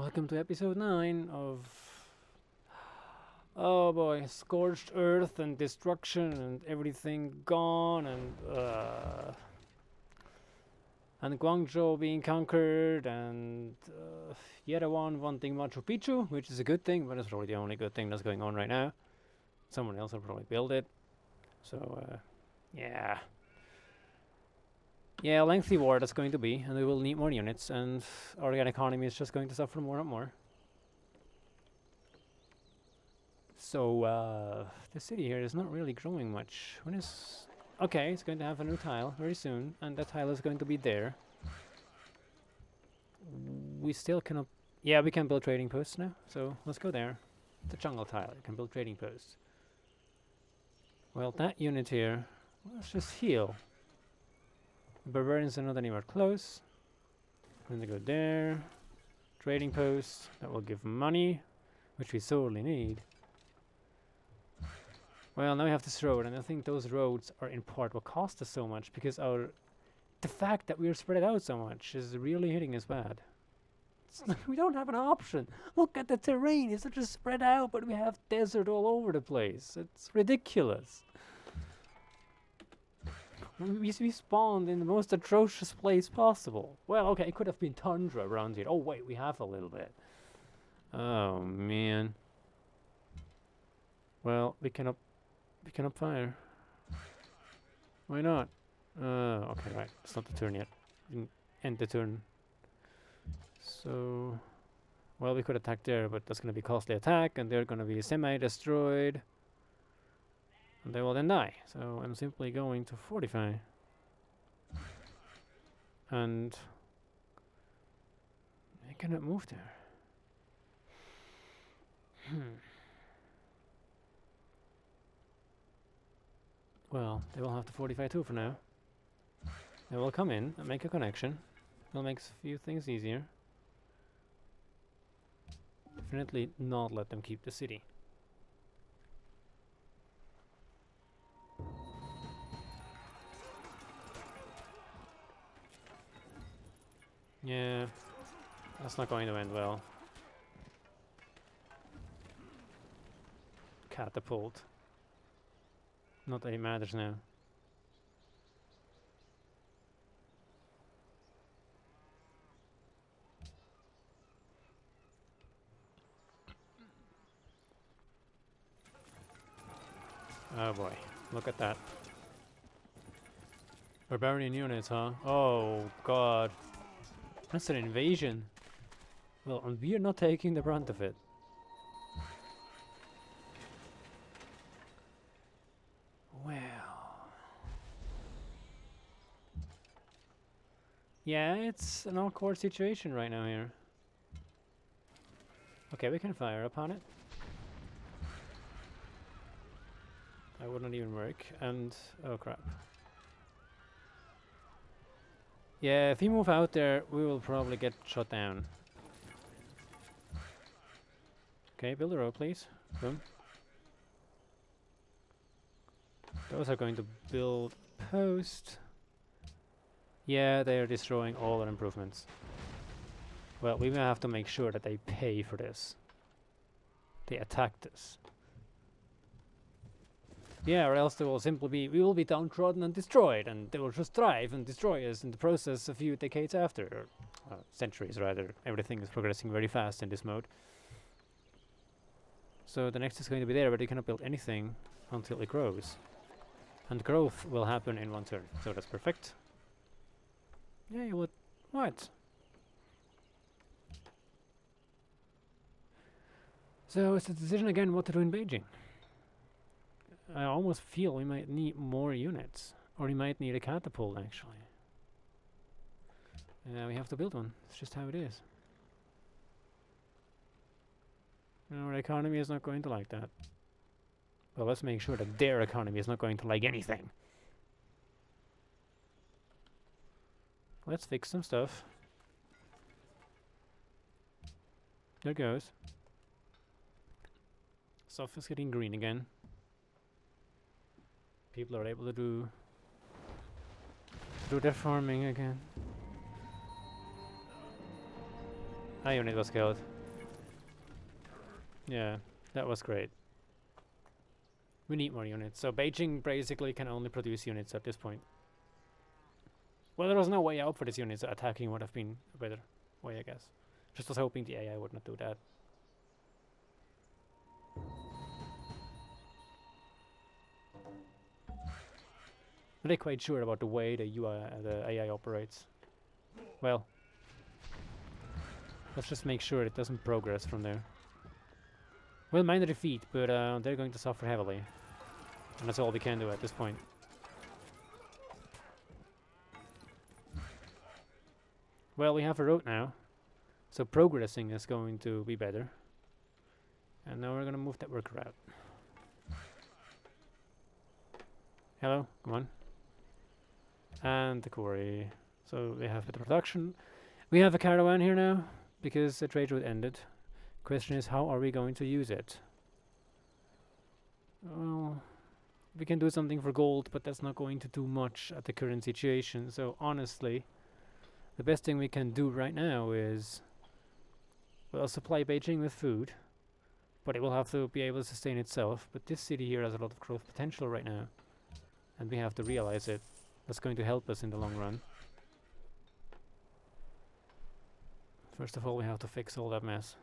Welcome to episode 9 of... Oh boy, scorched earth and destruction and everything gone and Guangzhou being conquered and yet one wanting Machu Picchu, which is a good thing, but it's probably the only good thing that's going on right now. Someone else will probably build it. So, yeah. Yeah, lengthy war that's going to be, and we will need more units, and our economy is just going to suffer more and more. So, the city here is not really growing much. When is... Okay, it's going to have a new tile very soon, and that tile is going to be there. We still cannot... Yeah, we can build trading posts now, so let's go there. The jungle tile, you can build trading posts. Well, that unit here, let's just heal. The barbarians are not anywhere close. I'm going to go there. Trading post, that will give money, which we sorely need. Well, now we have this road, and I think those roads are in part what cost us so much, because the fact that we are spread out so much is really hitting us bad. We don't have an option. Look at the terrain, it's just spread out, but we have desert all over the place. It's ridiculous. We spawned in the most atrocious place possible. Well, okay, it could have been tundra around here. Oh wait, we have a little bit. Oh man. Well, we cannot fire. Why not? Okay, right. It's not the turn yet. Didn't end the turn. So, well, we could attack there, but that's going to be costly attack, and they're going to be semi-destroyed. And they will then die. So I'm simply going to fortify. And I cannot move there. Well, they will have to fortify too for now. They will come in and make a connection. Will make a few things easier. Definitely not let them keep the city. Yeah, that's not going to end well. Catapult. Not that it matters now. Oh boy, look at that. Barbarian units, huh? Oh god. That's an invasion. Well, and we are not taking the brunt of it. Well. Yeah, it's an awkward situation right now here. Okay, we can fire upon it. That would not even work, and... oh crap. Yeah, if we move out there, we will probably get shot down. Okay, build a road, please. Boom. Those are going to build post. Yeah, they are destroying all our improvements. Well, we may have to make sure that they pay for this. They attacked us. Yeah, or else they will simply be... we will be downtrodden and destroyed, and they will just thrive and destroy us in the process a few decades after. Or centuries, rather. Everything is progressing very fast in this mode. So the next is going to be there, but you cannot build anything until it grows. And growth will happen in one turn, so that's perfect. Yeah, you would... what? So it's a decision again what to do in Beijing. I almost feel we might need more units. Or we might need a catapult, actually. We have to build one. It's just how it is. Our economy is not going to like that. Well, let's make sure that their economy is not going to like anything. Let's fix some stuff. There goes. Stuff is getting green again. People are able to do their farming again. That unit was killed. Yeah, that was great. We need more units. So Beijing basically can only produce units at this point. Well, there was no way out for these units. Attacking would have been a better way, I guess. Just was hoping the AI would not do that. I'm not quite sure about the way the the AI operates. Well, let's just make sure it doesn't progress from there. We'll mind the defeat, but they're going to suffer heavily. And that's all we can do at this point. Well, we have a road now, so progressing is going to be better. And now we're going to move that worker out. Hello, come on. And the quarry. So we have the production. We have a caravan here now, because the trade route ended. Question is, how are we going to use it? Well, we can do something for gold, but that's not going to do much at the current situation. So honestly, the best thing we can do right now is, well, supply Beijing with food, but it will have to be able to sustain itself. But this city here has a lot of growth potential right now, and we have to realize it. That's going to help us in the long run. First of all, we have to fix all that mess.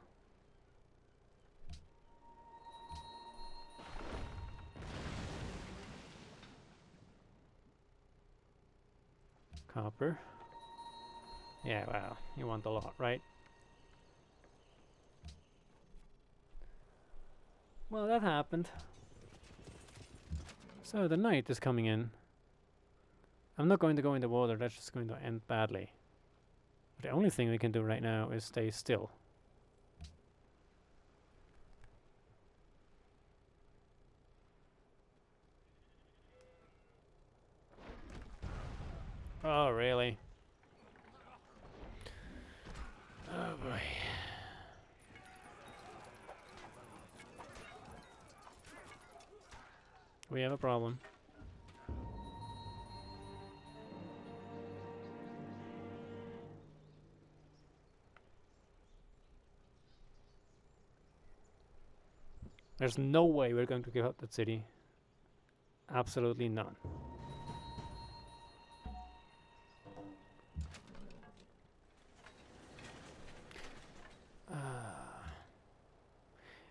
Copper. Yeah, well, you want a lot, right? Well, that happened. So the night is coming in. I'm not going to go in the water, that's just going to end badly. The only thing we can do right now is stay still. Oh, really? Oh boy. We have a problem. There's no way we're going to give up that city. Absolutely none.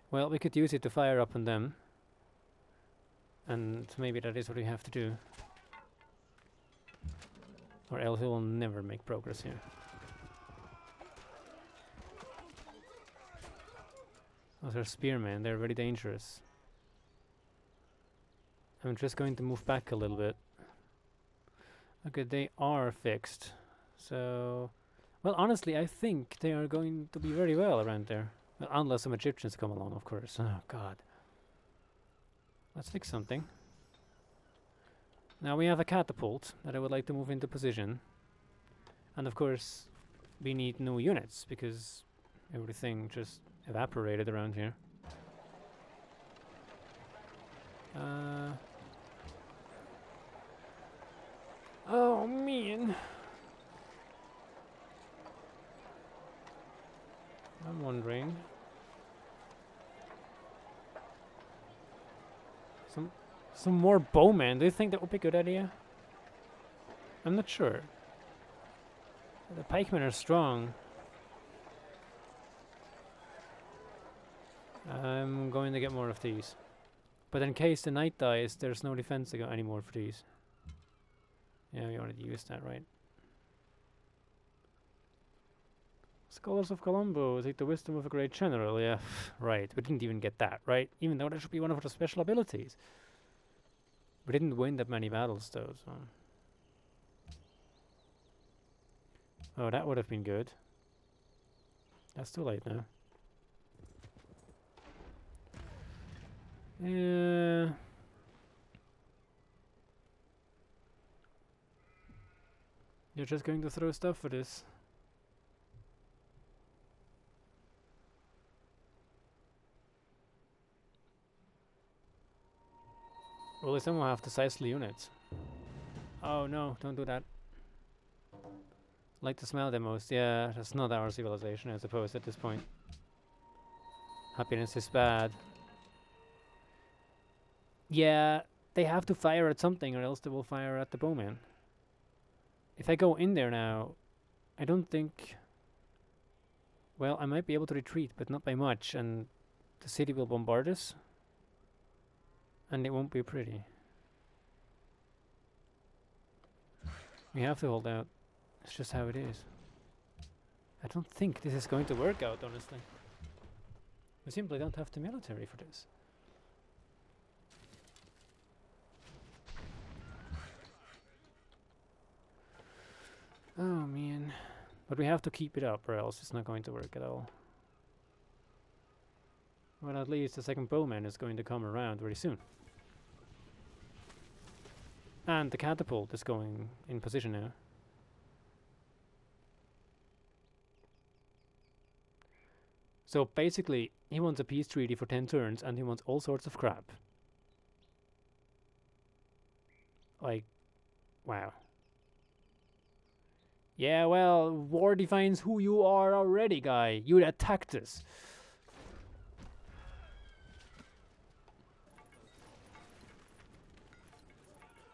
Well, we could use it to fire up on them. And maybe that is what we have to do. Or else we will never make progress here. Those are spearmen, they're very dangerous. I'm just going to move back a little bit. Okay, they are fixed. So, well, honestly, I think they are going to be very well around there. Well, unless some Egyptians come along, of course. Oh, God. Let's fix something. Now we have a catapult that I would like to move into position. And of course, we need new units, because everything just evaporated around here. Oh, man. I'm wondering. Some more bowmen. Do you think that would be a good idea? I'm not sure. The pikemen are strong. I'm going to get more of these. But in case the knight dies, there's no defense anymore for these. Yeah, we already used that, right? Scholars of Colombo take the wisdom of a great general. Yeah, right. We didn't even get that, right? Even though that should be one of our special abilities. We didn't win that many battles, though, so... Oh, that would have been good. That's too late now. Yeah... You're just going to throw stuff for this. Well, at least then we'll have the Sicily units. Oh no, don't do that. Like to smell the most. Yeah, that's not our civilization, I suppose, at this point. Happiness is bad. Yeah, they have to fire at something or else they will fire at the bowman. If I go in there now, I don't think... Well, I might be able to retreat, but not by much, and the city will bombard us. And it won't be pretty. We have to hold out. It's just how it is. I don't think this is going to work out, honestly. We simply don't have the military for this. Oh man. But we have to keep it up or else it's not going to work at all. Well, at least the second bowman is going to come around very soon. And the catapult is going in position now. So basically, he wants a peace treaty for 10 turns and he wants all sorts of crap. Like, wow. Yeah, well, war defines who you are already, guy. You attacked us.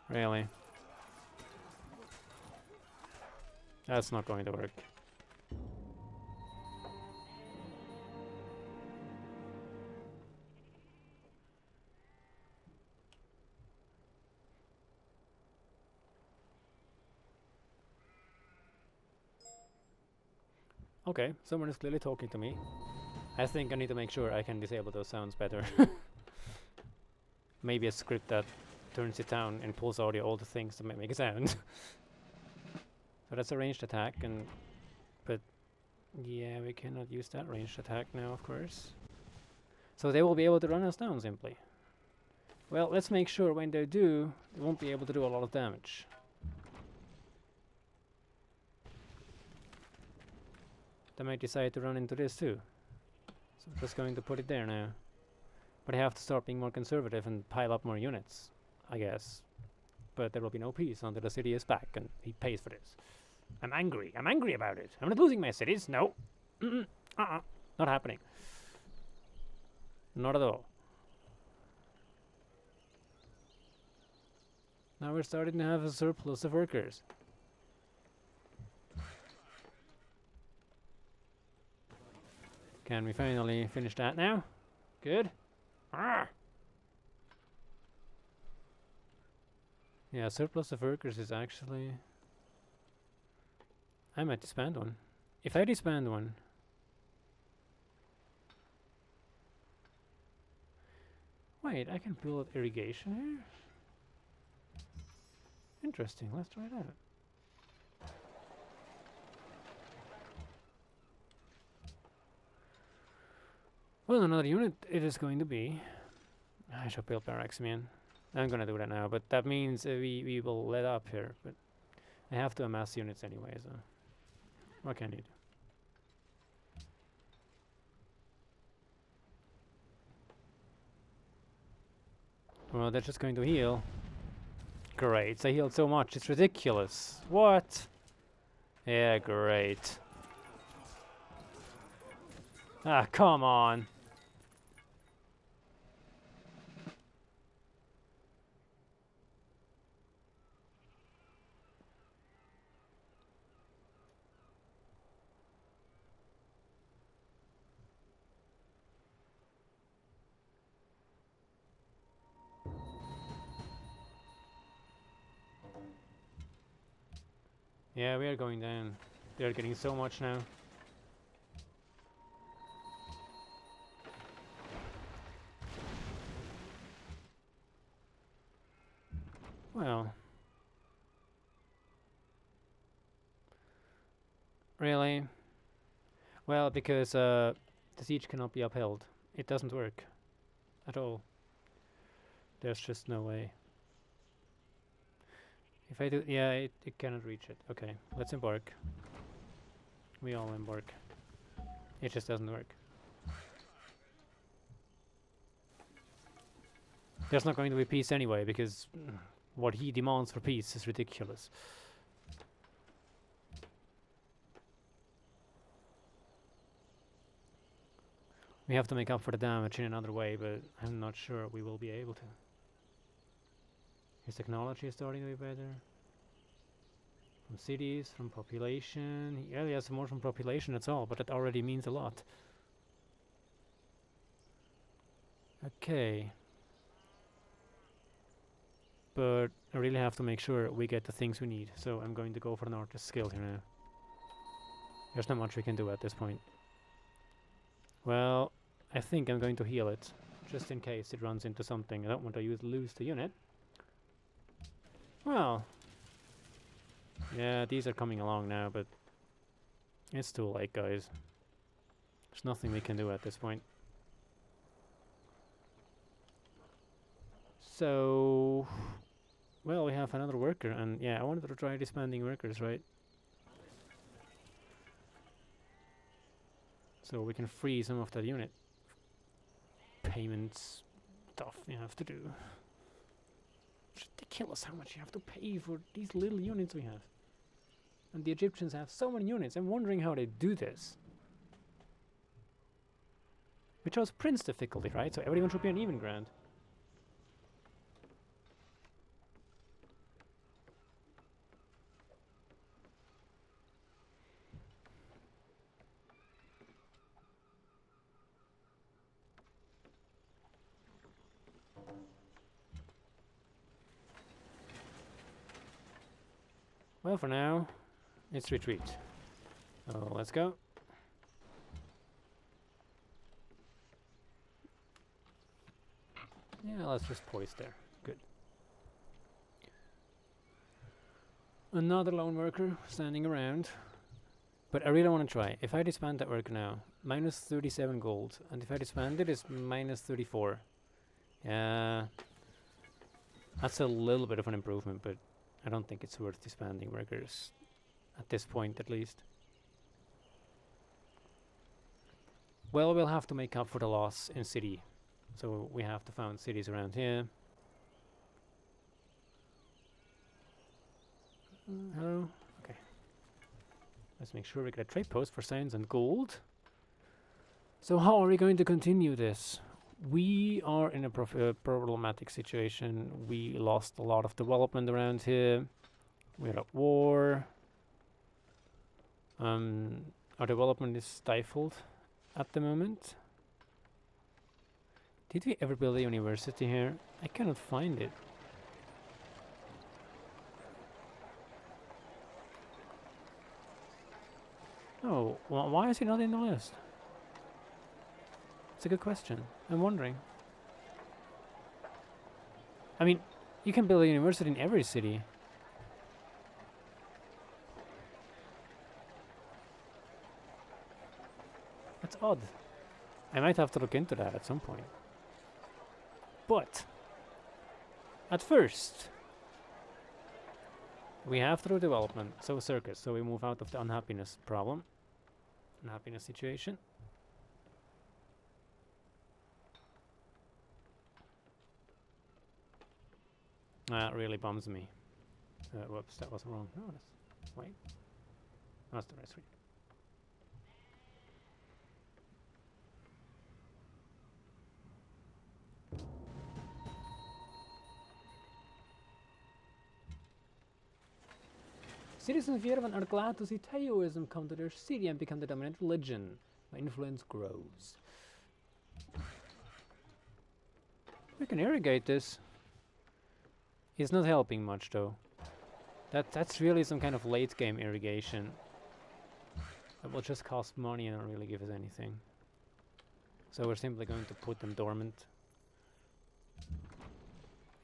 Really? That's not going to work. Okay, someone is clearly talking to me. I think I need to make sure I can disable those sounds better. Maybe a script that turns it down and pulls audio all the things that make a sound. So that's a ranged attack, and but yeah, we cannot use that ranged attack now, of course. So they will be able to run us down simply. Well, let's make sure when they do, they won't be able to do a lot of damage. They might decide to run into this too. So I'm just going to put it there now. But I have to start being more conservative and pile up more units, I guess. But there will be no peace until the city is back and he pays for this. I'm angry. I'm angry about it. I'm not losing my cities. No. Not happening. Not at all. Now we're starting to have a surplus of workers. Can we finally finish that now? Good. Yeah, surplus of workers is actually... I might disband one. If I disband one... Wait, I can build irrigation here? Interesting, let's try that. Well, another unit it is going to be. I shall build barracks, man. I'm gonna do that now, but that means we will let up here. But I have to amass units anyway, so what can you do? Well, they're just going to heal. Great, they healed so much, it's ridiculous. What? Yeah, great. Ah, come on. Yeah, we are going down. They are getting so much now. Well. Really? Well, because the siege cannot be upheld. It doesn't work. At all. There's just no way. If I do... Yeah, it cannot reach it. Okay, let's embark. We all embark. It just doesn't work. There's not going to be peace anyway, because what he demands for peace is ridiculous. We have to make up for the damage in another way, but I'm not sure we will be able to. His technology is starting to be better. From cities, from population. Yeah, he has more from population, that's all, but that already means a lot. Okay. But I really have to make sure we get the things we need, so I'm going to go for an artist skill here now. There's not much we can do at this point. Well, I think I'm going to heal it, just in case it runs into something. I don't want to lose the unit. Well, yeah, these are coming along now, but it's too late, guys. There's nothing we can do at this point. So, well, we have another worker, and yeah, I wanted to try disbanding workers, right? So we can free some of that unit payments stuff you have to do. It's ridiculous how much you have to pay for these little units we have. And the Egyptians have so many units. I'm wondering how they do this. We chose Prince difficulty, right? So everyone should be on even ground. Well, for now, it's retreat. So let's go. Yeah, let's just poise there. Good. Another lone worker standing around. But I really want to try. If I disband that worker now, minus 37 gold. And if I disband it, it's minus 34. Yeah. That's a little bit of an improvement, but I don't think it's worth disbanding workers. At this point, at least. Well, we'll have to make up for the loss in city. So we have to found cities around here. Hello? Okay. Let's make sure we get a trade post for science and gold. So how are we going to continue this? We are in a problematic situation. We lost a lot of development around here. We're at war. Our development is stifled at the moment. Did we ever build a university here? I cannot find it. Oh, why is it not in the list? It's a good question. I'm wondering. I mean, you can build a university in every city. That's odd. I might have to look into that at some point. But at first, we have through development, so circus, so we move out of the unhappiness problem, unhappiness situation. That really bums me. Whoops, that was wrong. No, that's wait. That's the right street. Citizens of Yerevan are glad to see Taoism come to their city and become the dominant religion. My influence grows. We can irrigate this. It's not helping much though. That's really some kind of late game irrigation. That will just cost money and not really give us anything. So we're simply going to put them dormant.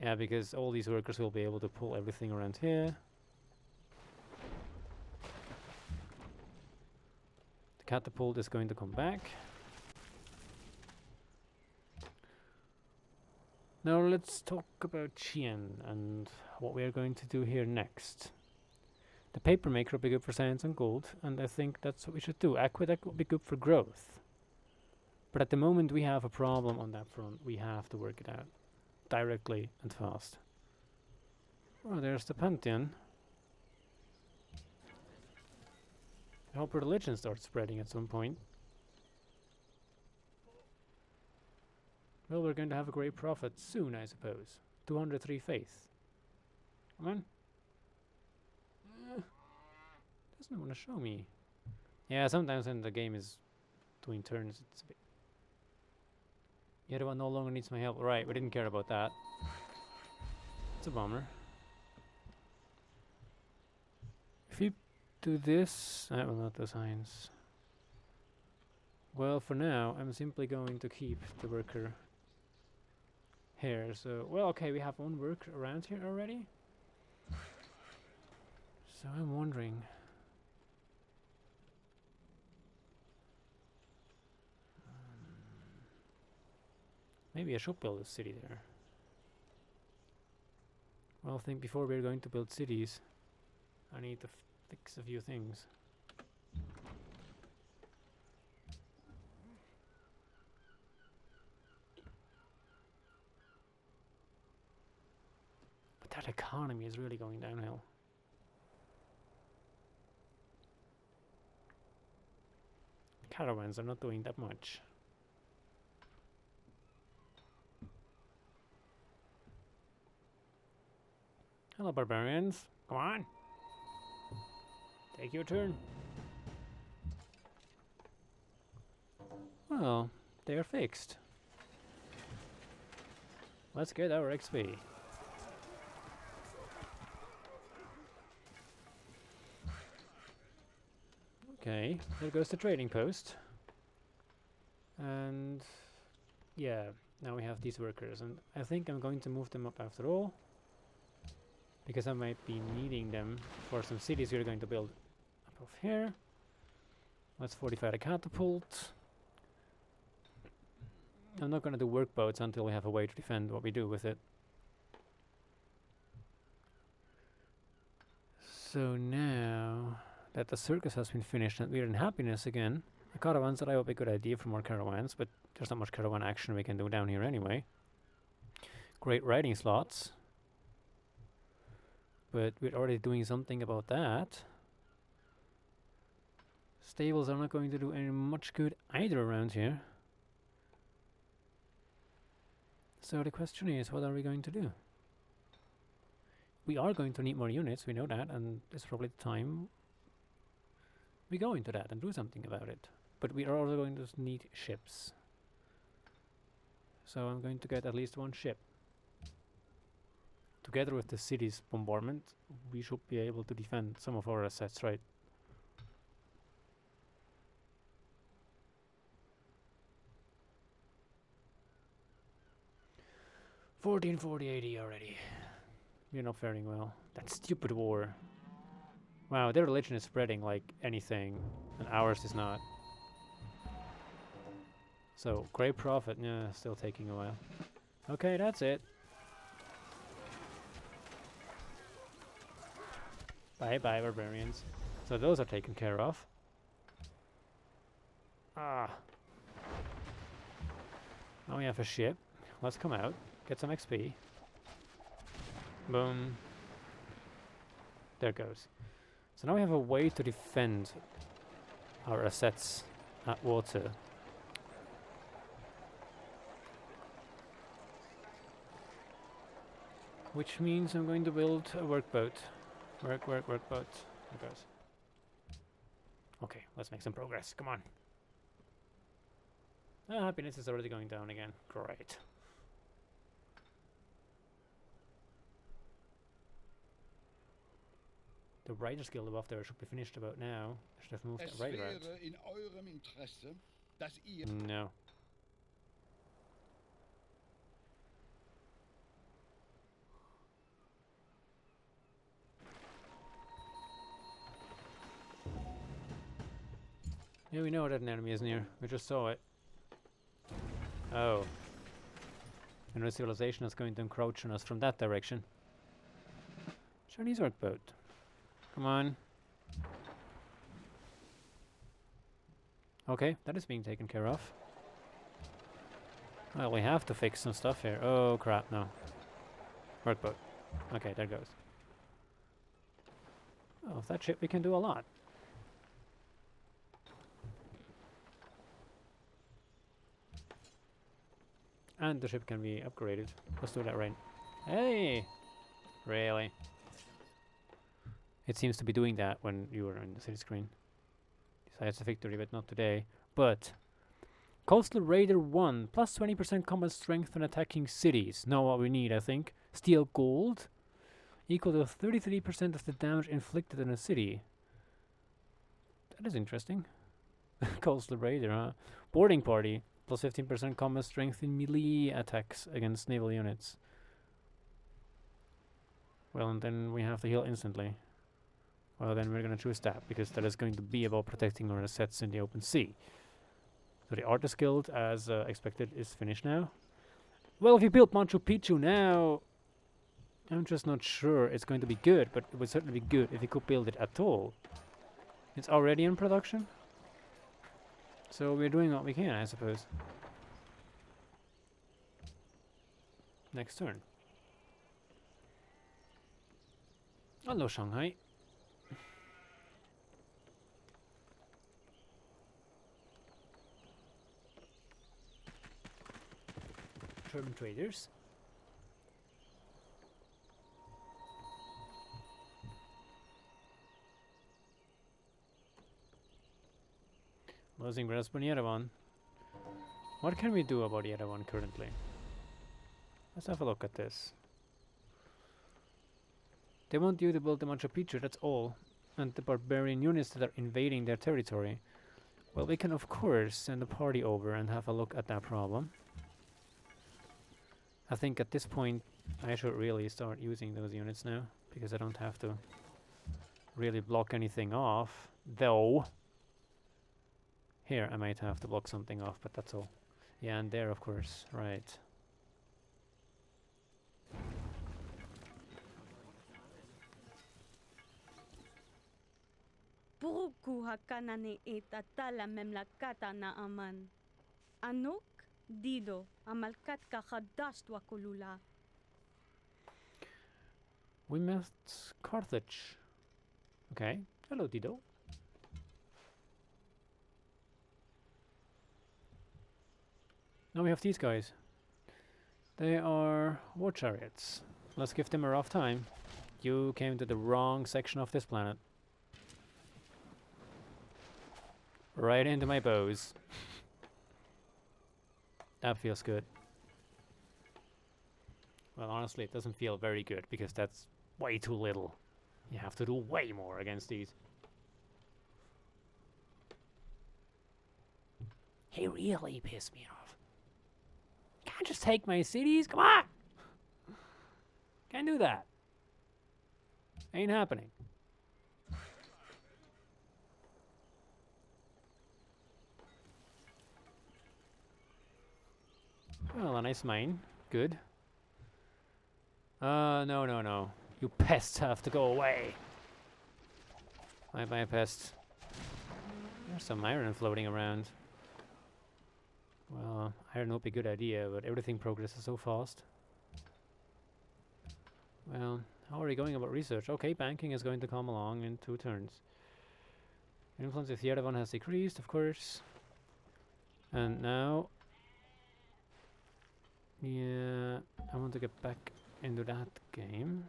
Yeah, because all these workers will be able to pull everything around here. The catapult is going to come back. Now let's talk about Qian and what we are going to do here next. The paper maker will be good for science and gold, and I think that's what we should do. Aqueduct will be good for growth. But at the moment we have a problem on that front. We have to work it out directly and fast. Oh, there's the Pantheon. I hope religion starts spreading at some point. Well, we're going to have a great profit soon, I suppose. 203 faith. Come on. Doesn't want to show me. Yeah, sometimes when the game is doing turns, it's a bit... The other one no longer needs my help. Right, we didn't care about that. It's a bummer. If you do this... I will not do science. Well, for now, I'm simply going to keep the worker here. So, well, okay, we have one worker around here already. So I'm wondering... maybe I should build a city there. Well, I think before we're going to build cities, I need to fix a few things. But that economy is really going downhill. Caravans are not doing that much. Hello, barbarians. Come on. Take your turn. Well, they are fixed. Let's get our XP. Okay, there goes the trading post. And yeah, now we have these workers, and I think I'm going to move them up after all, because I might be needing them for some cities we're going to build up off here. Let's fortify the catapult. I'm not going to do workboats until we have a way to defend what we do with it. So now that the circus has been finished and we're in happiness again, the caravans are a good idea for more caravans, but there's not much caravan action we can do down here anyway. Great riding slots. But we're already doing something about that. Stables are not going to do any much good either around here. So the question is, what are we going to do? We are going to need more units, we know that, and it's probably the time we go into that and do something about it. But we are also going to need ships. So I'm going to get at least one ship. Together with the city's bombardment, we should be able to defend some of our assets, right? $1440.80 already. We're not faring well. That stupid war. Wow, their religion is spreading like anything, and ours is not. So, great profit. Yeah, still taking a while. Okay, that's it. Bye-bye, barbarians. So those are taken care of. Ah. Now we have a ship. Let's come out. Get some XP. Boom. There it goes. So now we have a way to defend our assets at water. Which means I'm going to build a workboat. Workboat. There goes. Okay, let's make some progress. Come on. Ah, happiness is already going down again. Great. The Writer's Guild above there should be finished about now. I should have moved that writer out. No. Yeah, we know that an enemy is near. We just saw it. Oh. Another civilization is going to encroach on us from that direction. Chinese workboat. Come on. Okay, that is being taken care of. Well, we have to fix some stuff here. Oh crap, no. Workboat. Okay, there goes. Oh, with that ship we can do a lot. And the ship can be upgraded. Let's do that right. Hey! Really? It seems to be doing that when you are on the city screen. Besides the victory, but not today. But Coastal Raider 1, plus 20% combat strength when attacking cities. Now what we need, I think. Steel Gold, equal to 33% of the damage inflicted in a city. That is interesting. Coastal Raider, huh? Boarding Party, plus 15% combat strength in melee attacks against naval units. Well, and then we have to heal instantly. Well, then we're gonna choose that, because that is going to be about protecting our assets in the open sea. So the Artist Guild, as expected, is finished now. Well, if you build Machu Picchu now, I'm just not sure it's going to be good, but it would certainly be good if you could build it at all. It's already in production, so we're doing what we can, I suppose. Next turn. Hello, Shanghai. German traders. Losing grasp on Yerevan. What can we do about Yerevan currently? Let's have a look at this. They want you to build the Machu Picchu, that's all. And the barbarian units that are invading their territory. Well, we can of course send a party over and have a look at that problem. I think at this point I should really start using those units now, because I don't have to really block anything off, though. Here I might have to block something off, but that's all. Yeah, and there of course, right. Puruku hakanane itatala memlakata na aman. Anuk dido amalkat kahadash wakulula. We met Carthage. Okay. Hello, Dido. Now we have these guys. They are war chariots. Let's give them a rough time. You came to the wrong section of this planet. Right into my bows. That feels good. Well, honestly, it doesn't feel very good, because that's way too little. You have to do way more against these. He really pissed me off. Can't just take my cities, come on! Can't do that. Ain't happening. Well, a nice mine. Good. No. You pests have to go away. Bye-bye, pests. There's some iron floating around. Well, iron would be a good idea, but everything progresses so fast. Well, how are we going about research? Okay, banking is going to come along in 2 turns. Influence if the other one has decreased, of course. And now... yeah, I want to get back into that game.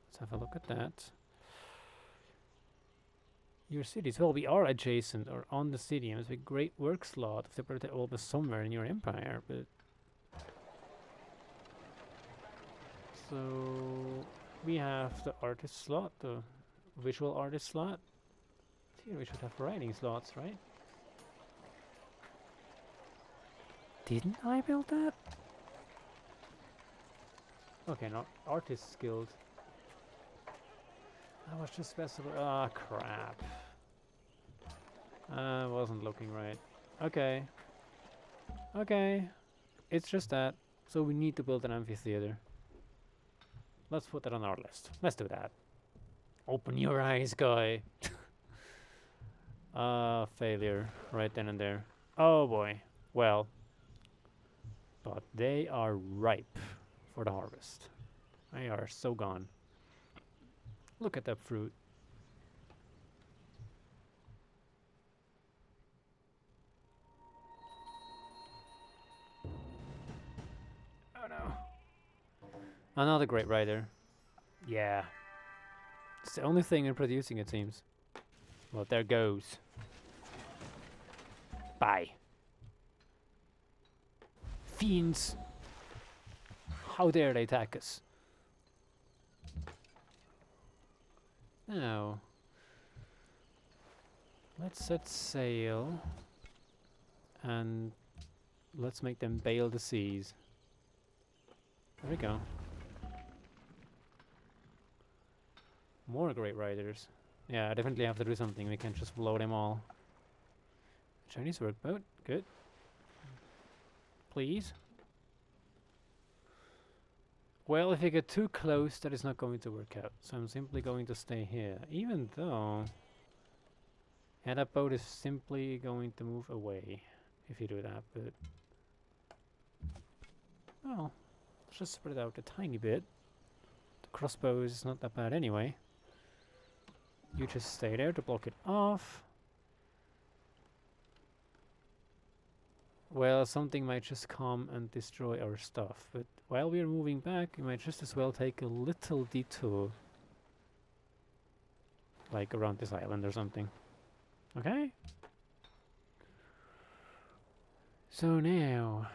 Let's have a look at that. Your cities. Well, we are adjacent or on the city. It's a great work slot if they protect all the somewhere in your empire, but... so... we have the artist slot, the visual artist slot. Here we should have writing slots, right? Didn't I build that? Okay, not artist guild. I was just special. Ah, crap. I wasn't looking right. Okay. Okay. It's just that. So we need to build an amphitheater. Let's put that on our list. Let's do that. Open your eyes, guy. Failure. Right then and there. Oh boy. Well. But they are ripe for the harvest. They are so gone. Look at that fruit. Another great rider. Yeah. It's the only thing in producing, it seems. Well, there goes. Bye. Fiends! How dare they attack us? Now, let's set sail and let's make them bail the seas. There we go. More great riders. Yeah, I definitely have to do something. We can't just blow them all. Chinese workboat. Good. Please. Well, if you get too close, that is not going to work out. So I'm simply going to stay here. Even though... yeah, that boat is simply going to move away if you do that, but... well, let's just spread it out a tiny bit. The crossbow is not that bad anyway. You just stay there to block it off. Well, something might just come and destroy our stuff, but while we're moving back, we might just as well take a little detour. Like around this island or something. Okay? So now...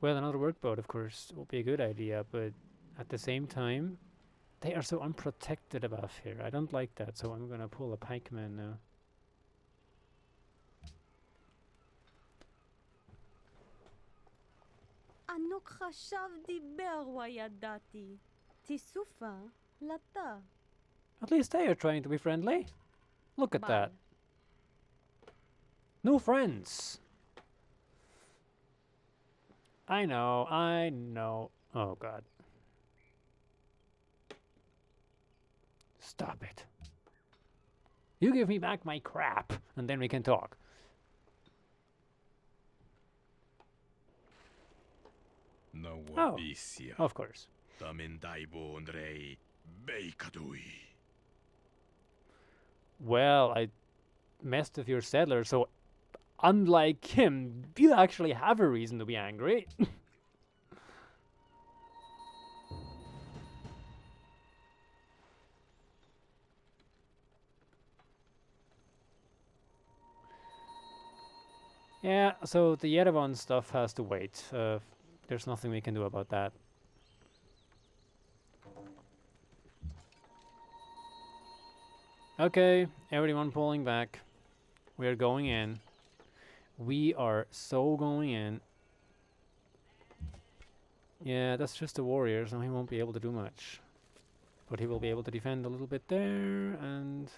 well, another workboat, of course, would be a good idea, but at the same time, they are so unprotected above here. I don't like that, so I'm gonna pull a pikeman now. ענוק חשב דיבר וידעתי. תיסופה לתה. At least they are trying to be friendly. Look at Bye. that. New friends. I know, I know. Oh god. Stop it. You give me back my crap, and then we can talk. Oh, of course. Well, I messed with your settler, so unlike him, you actually have a reason to be angry. Yeah, so the Yerevan stuff has to wait. There's nothing we can do about that. Okay, everyone pulling back. We're going in. We are so going in. Yeah, that's just the warrior, so he won't be able to do much. But he will be able to defend a little bit there, and...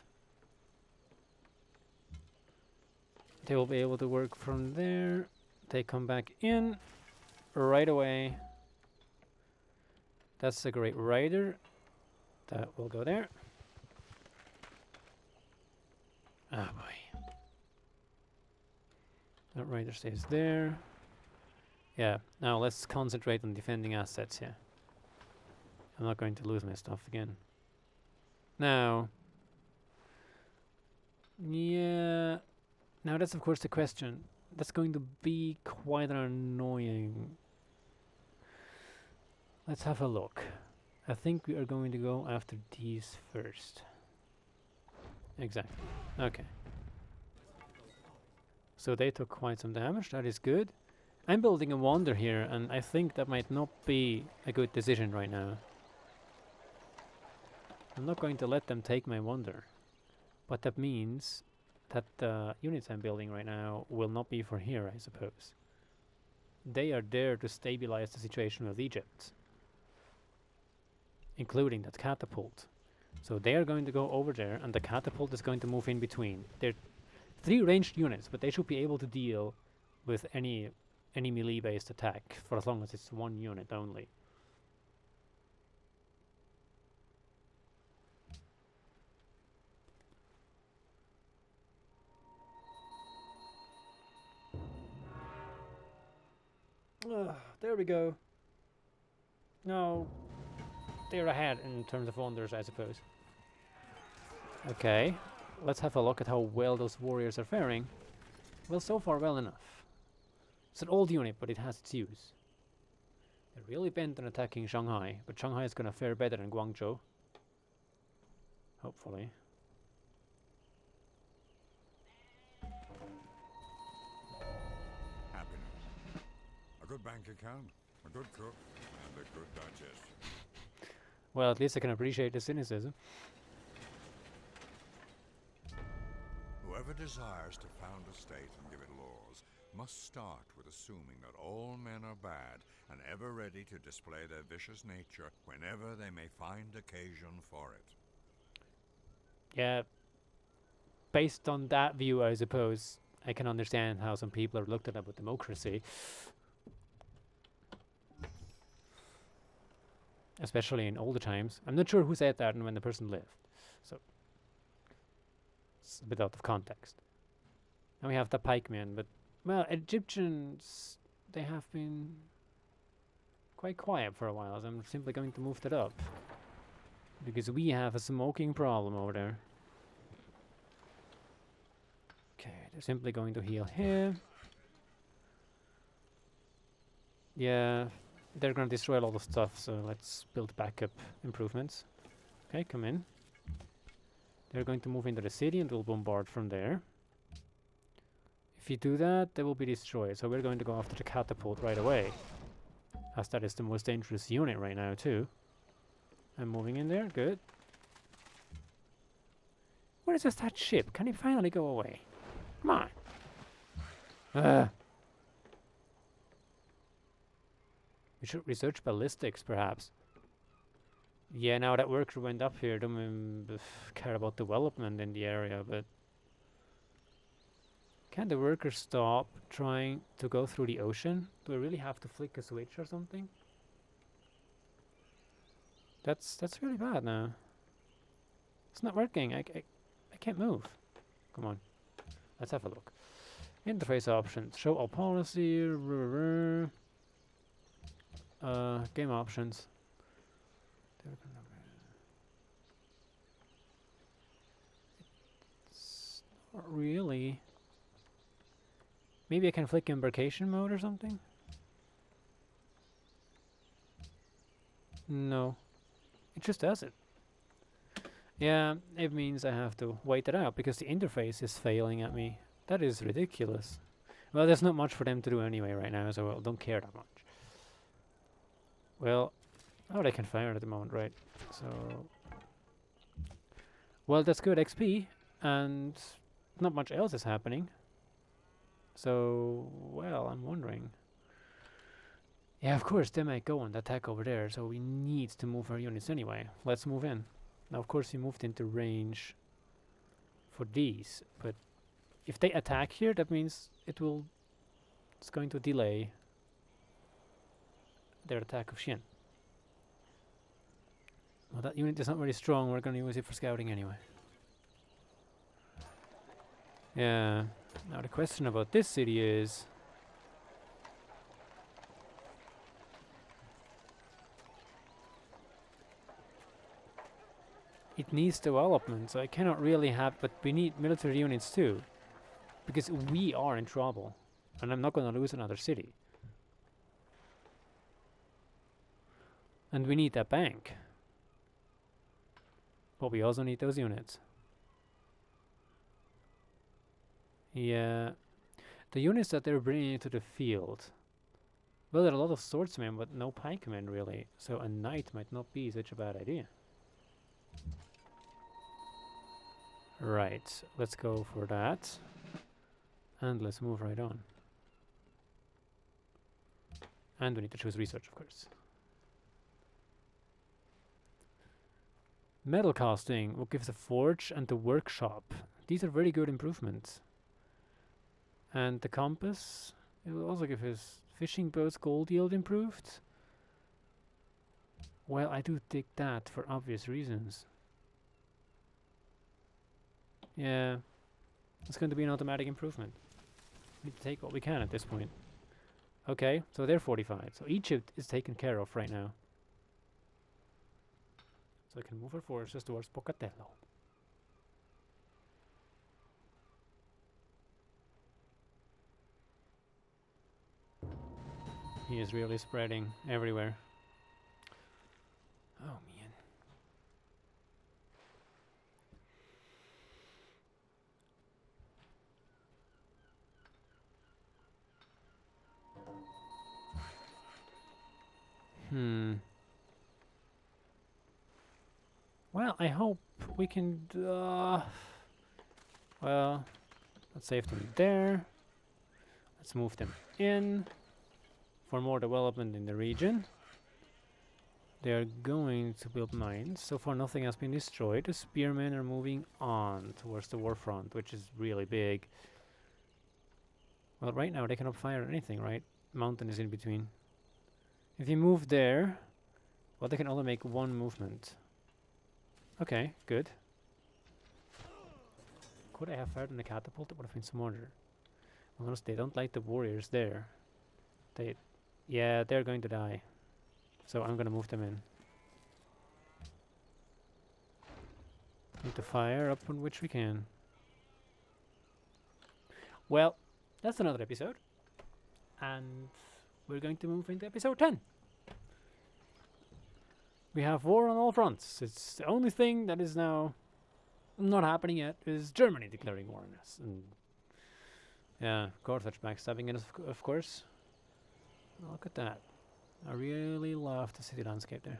they will be able to work from there. They come back in right away. That's a great rider. That will go there. Ah, boy. That rider stays there. Yeah, now let's concentrate on defending assets here. I'm not going to lose my stuff again. Now... yeah... now that's of course the question. That's going to be quite annoying. Let's have a look. I think we are going to go after these first. Exactly. Okay. So they took quite some damage. That is good. I'm building a wonder here, and I think that might not be a good decision right now. I'm not going to let them take my wonder. But that means that the units I'm building right now will not be for here, I suppose. They are there to stabilize the situation with Egypt, including that catapult. So they are going to go over there, and the catapult is going to move in between. They're 3 ranged units, but they should be able to deal with any melee-based attack for as long as it's 1 unit only. There we go. No, they're ahead in terms of wonders, I suppose. Okay, let's have a look at how well those warriors are faring. Well, so far well enough. It's an old unit, but it has its use. They're really bent on attacking Shanghai, but Shanghai is gonna fare better than Guangzhou. Hopefully. Happiness. A good bank account, a good cook, and a good digestion. Well, at least I can appreciate the cynicism. Whoever desires to found a state and give it laws must start with assuming that all men are bad and ever ready to display their vicious nature whenever they may find occasion for it. Yeah, based on that view, I suppose I can understand how some people are looked at about democracy. Especially in older times. I'm not sure who said that and when the person lived. So, it's a bit out of context. And we have the pikemen, but, well, Egyptians, they have been quite quiet for a while, so I'm simply going to move that up. Because we have a smoking problem over there. Okay, they're simply going to heal here. Yeah, they're going to destroy a lot of stuff, so let's build backup improvements. Okay, come in. They're going to move into the city and we'll bombard from there. If you do that, they will be destroyed, so we're going to go after the catapult right away. As that is the most dangerous unit right now, too. I'm moving in there, good. Where is that ship? Can it finally go away? Come on! We should research ballistics, perhaps. Yeah, now that worker went up here, don't care about development in the area, but... Can the worker stop trying to go through the ocean? Do I really have to flick a switch or something? That's really bad now. It's not working. I can't move. Come on. Let's have a look. Interface options. Show all policy. Game options. It's not really. Maybe I can flick embarkation mode or something? No. It just does it. Yeah, it means I have to wait it out because the interface is failing at me. That is ridiculous. Well, there's not much for them to do anyway right now, so I don't care that much. Well, oh, they can fire at the moment, right? So, well, that's good XP, and not much else is happening. So, well, I'm wondering. Yeah, of course, they might go and attack over there, so we need to move our units anyway. Let's move in. Now, of course, we moved into range for these, but if they attack here, that means it's going to delay their attack of Shin. Well, that unit is not very strong. We're going to use it for scouting anyway. Yeah. Now the question about this city is... It needs development, so I cannot really have... But we need military units too. Because we are in trouble. And I'm not going to lose another city. And we need that bank. But we also need those units. Yeah. The units that they're bringing into the field... Well, there are a lot of swordsmen, but no pikemen really. So a knight might not be such a bad idea. Right, let's go for that. And let's move right on. And we need to choose research, of course. Metal casting will give the forge and the workshop. These are very good improvements. And the compass, it will also give his fishing boat's gold yield improved. Well, I do dig that for obvious reasons. Yeah, it's going to be an automatic improvement. We need to take what we can at this point. Okay, so they're fortified. So Egypt is taken care of right now. So I can move our forces towards Pocatello. He is really spreading everywhere. Oh man. Well, I hope we can. Well, let's save them there. Let's move them in for more development in the region. They are going to build mines. So far, nothing has been destroyed. The spearmen are moving on towards the war front, which is really big. Well, right now they cannot fire anything, right? Mountain is in between. If you move there, well, they can only make one movement. Okay, good. Could I have fired on the catapult? It would have been smarter. Unless they don't like the warriors there. Yeah, they're going to die. So I'm gonna move them in. Need to fire up on which we can. Well, that's another episode. And we're going to move into episode 10. We have war on all fronts. It's the only thing that is now not happening yet is Germany declaring war on us. And yeah, Carthage backstabbing us, of course. Look at that. I really love the city landscape there.